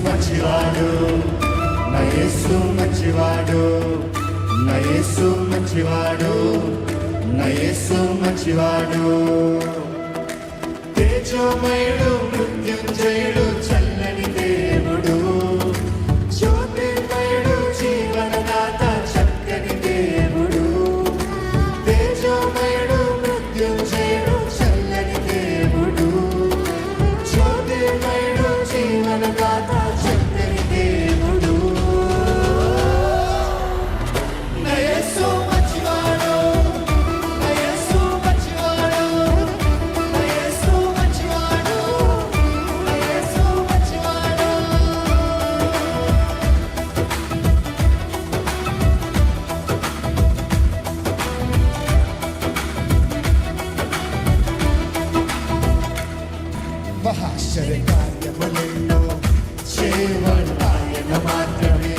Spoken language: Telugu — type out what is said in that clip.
మంచివాడు, నా యేసు మంచివాడు, నా యేసు మంచివాడు, నా యేసు మంచివాడు. తేజోమయుడు, మృత్యుంజయుడు, చల్లని దేవుడు, జ్యోతిర్మయుడు, జీవనదాత, చక్కని దేవుడు. తేజోమయుడు, మృత్యుంజయుడు, చల్లని దేవుడు, జ్యోతిర్మయుడు, జీవనదాత, చక్కని దేవుడు. నా యేసు మంచివాడు, నా యేసు మంచివాడు, నా యేసు మంచివాడు, నా యేసు మంచివాడు. మహాశ్చర్యకార్యములెన్నో చేయవాడు ఆయన మాత్రమే.